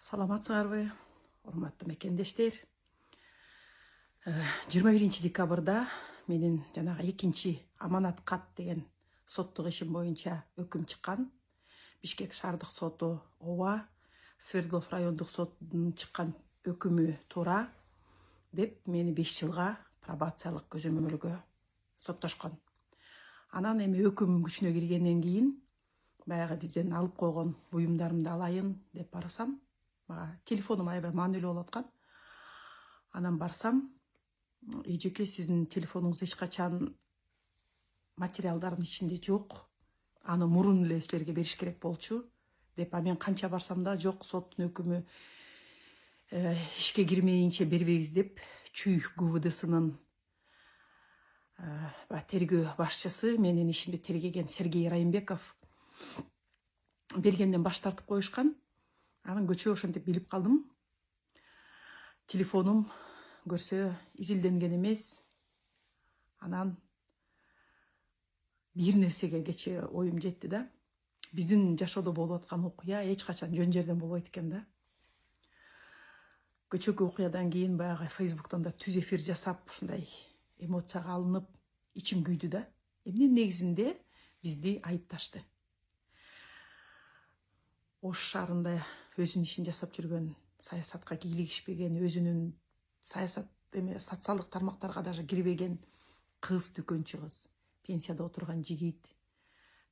Саламатсыңарбы, урматтуу мекендештер. 21 декабрда менин жанагы экинчи аманат кат деген соттук ишим боюнча өкүм чыккан. Бишкек шаардык соту ооба, Свердлов райондук сотунун чыккан өкүмү туура деп мени 5 жылга пробациялык көзөмөлгө соттошкон. Анан эми өкүм күчүнө киргенден кийин баягы бизден алып койгон буюмдарымды алайын деп барсам, телефонум аябай маанилүү болуп аткан. Анан барсам, эжеке сиздин телефонуңуз эч качан материалдардын ичинде жок. Аны мурун эле силерге бериш керек болчу деп, мен канча барсам да жок, соттун өкүмү ишке кирмейинче бербейбиз деп, Чүй ГУВДсынын тергөө башчысы, менин ишимди тергеген Сергей Райымбеков бергенден баш тартып коюшкан. Анан көчө ошентип билип калдым. Телефонум көрсө изилденген эмес. Анан бир нерсеге кече оюм жетти да. Биздин жашоодо болуп аткан окуя эч качан жөн жерден болбойт экен да. Көчөгү окуядан кийин баягы Фейсбуктан да түз эфир жасап, ушундай эмоцияга алынып, ичим күйдү да. Эмне негизинде бизди айыпташты. Ош шаарында өзүнүн ишин жасап жүргөн, саясатка кийлигишпеген, өзүнүн социалдык тармактарга даже кирбеген кыз, дүкөнчү кыз, пенсияда отурган жигит,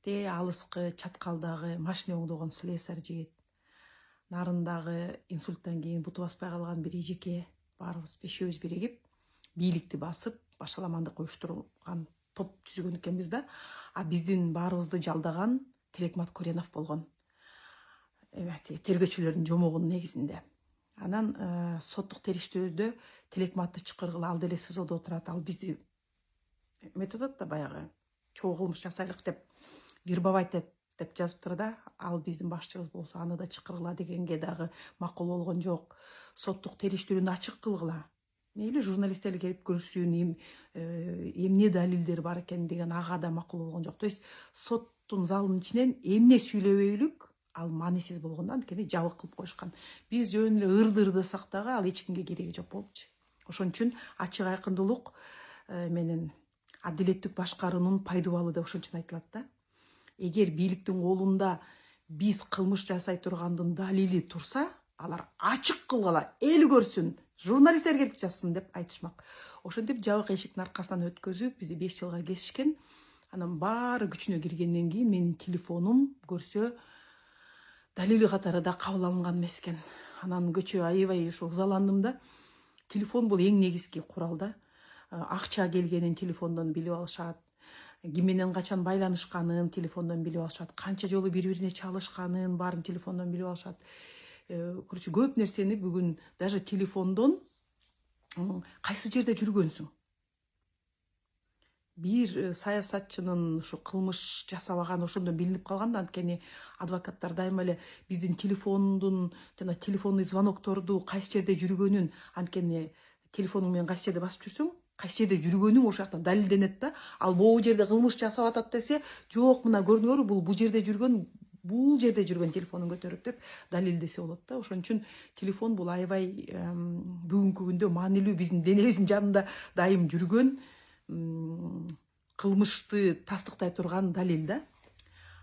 алыскы Чаткалдагы машина оңдогон слесарь жигит, Нарындагы инсульттан кийин буту баспай калган бир эжеке, баарыбыз бешөөбүз биригип, бийликти басып, башаламандык уюштурган топ түзгөн экенбиз да. Биздин баарыбызды жалдаган Телекмат Коренов болгон. Тергөөчүлөрдүн жомогунун негизинде. Анан соттук териштирүүдө Телекматты чакыргыла, ал деле СИЗОдо отурат, ал бизди методот да баягы чогуу кылмыш жасайлык деп вербовать деп жазыптыр да. Ал биздин башчыбыз болсо, аны да чакыргыла дегенге дагы макул болгон жок. Соттук териштирүүнү ачык кылгыла. Мейли журналисттер келип көрсүн, эмне далилдер бар экен деген, ага да макул болгон жок. То есть соттун залынын ичинен эмне сүйлөбөйлүк ал маанисиз болгон да, анткени жабык кылып коюшкан. Биз жөн эле ырды ырдасак дагы ал эч кимге кереги жок болчу. Ошон үчүн ачык айкындуулук менен адилеттик башкаруунун пайдубалы деп ошон үчүн айтылат да. Эгер бийликтин колунда биз кылмыш жасай тургандын далили турса, алар ачык кылгыла, эл көрсүн, журналисттер келип жазсын деп айтышмак. Ошентип жабык эшиктин аркасынан өткөзүп, бизди 5 жылга kesишкен. Анан баары күчүнө киргенден кийин менин телефонум көрсө далили катары да кабыл алынган эмес экен. Анан көчө аябай ызаландым да. Телефон бул эң негизги курал да. Акча келгенин телефондон билип алышат. Ким менен качан байланышканын телефондон билип алышат. Канча жолу бири-бирине чалышканын баарын телефондон билип алышат. Короче, көп нерсени бүгүн даже телефондон кайсы жерде жүргөнсүң, бир саясатчынын ушу кылмыш жасабаган ошондон билинип калган да. Анткени адвокаттар дайыма эле биздин телефондун жана телефонный звонокторду кайсы жерде жүргөнүн, анткени телефонуң менен кайсы жерде басып жүрсөң, кайсы жерде жүргөнүң ошол жактан далилденет да. Ал могу жерде кылмыш жасап атат десе, жок, мына көрдүңөрбү, бул жерде жүргөн, бул жерде жүргөн, телефонун көтөрүп деп далилдесе болот да. Ошон үчүн телефон бул аябай бүгүнкү күндө маанилүү, биздин денебиздин жанында дайым жүргөн, кылмышты тастыктай турган далил да.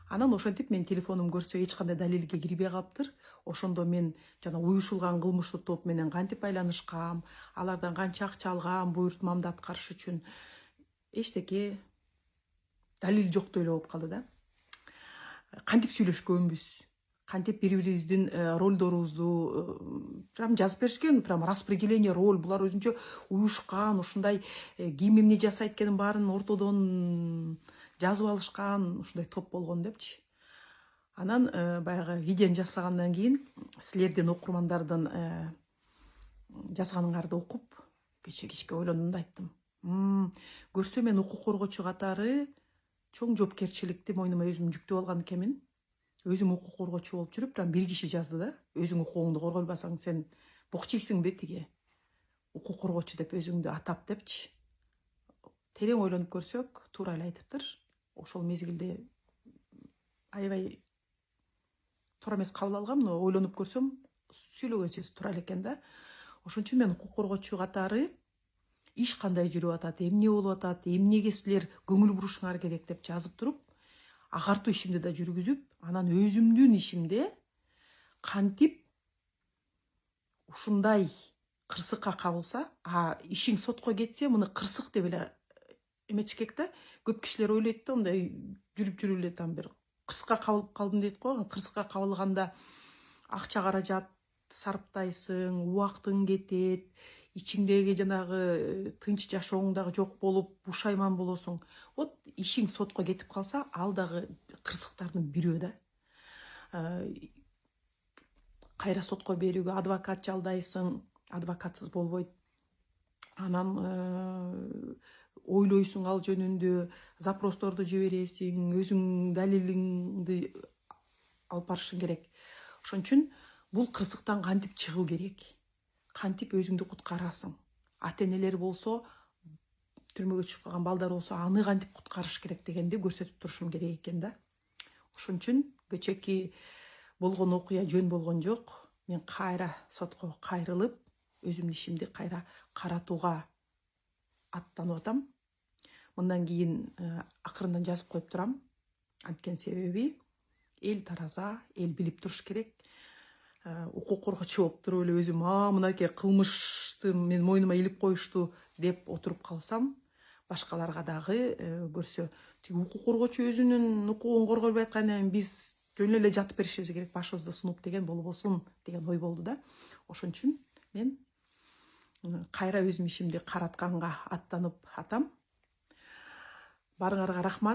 Анан ошентип мен телефонум көрсө эч кандай далилге кирбей калыптыр. Ошондо мен жана уюшулган кылмыштуу топ менен кантип байланышкам, алардан канча акча алгам буйртмамды аткарыш үчүн, эчтеке далил жоктой эле болуп калды да. Кантип сүйлөшкөнбүз, кантип бири-бирибиздин ролдорубузду прям жазып беришкен, прям распределение роль, булар өзүнчө уюшкан, ушундай ким эмне жасайт экенин баарын ортодон жазып алышкан, ушундай топ болгон депчи. Анан баягы видеону жасагандан кийин силердин окурмандардын жазганыңарды окуп, кечке ойлондум да, айттым. Көрсө мен укук коргоочу катары чоң жоопкерчиликти мойнума өзүм жүктөп алган экенмин. Өзүм укук коргоочу болуп жүрүп, бир киши жазды да. Өзүң укугуңду коргойбасаң сен бокчийсиңби тиги? Укук коргоочу деп өзүңдү атап депчи. Терең ойлонуп көрсөк, туура эле айтыптыр. Ошол мезгилде аябай туура эмес кабыл алгам, но ойлонуп көрсөм, сүйлөгөн сөз туура эле экен да. Ошон үчүн мен укук коргоочу катары иш кандай жүрүп атат, эмне болуп атат, эмнеге силер көңүл бурушуңар керек деп жазып туруп, агартуу ишимди да жүргүзүп, анан өзүмдүн ишимде кантип ушундай кырсыкка кабылса, ишиң сотко кетсе, муну кырсык деп эле эметиш керек да. Көп кишилер ойлойт да, мындай жүрүп эле там бир кырсыкка кабылып калдым дейт го. Кырсыкка кабылганда акча каражат сарптайсың, убактың кетет, ичиңдеги жанагы тынч жашооң дагы жок болуп, бушайман болосуң. Вот ишиң сотко кетип калса, ал дагы кырсыктардын бирөө да. Кайра сотко берүүгө адвокат жалдайсың, адвокатсыз болбойт. Анан ойлойсуң ал жөнүндө, запросторду жибересиң, өзүң далилиңди алып барышың керек. Ошон үчүн бул кырсыктан кантип чыгуу керек? Кантип өзүңдү куткарасың? Ата-энелер болсо, түрмөгө түшүп калган балдар болсо, аны кантип куткарыш керек дегенди көрсөтүп турушум керек экен да. Ошон үчүн кечээки болгон окуя жөн болгон жок. Мен кайра сотко кайрылып, өзүмдүн ишимди кайра каратууга аттанып атам. Мындан кийин акырындан жазып коюп турам. Анткени себеби эл тараза, эл билип туруш керек. Укук коргоочу болуп туруп эле өзүм мынакей кылмышты мен мойнума илип коюшту деп отуруп калсам, башкаларга дагы көрсө, тиги укук коргоочу өзүнүн укугун коргой албай аткандан кийин биз жөн эле жатып беришибиз керек, башыбызды сунуп деген болбосун деген ой болду да. Ошон үчүн мен кайра өзүм ишимди каратканга аттанып атам. Баарыңарга рахмат.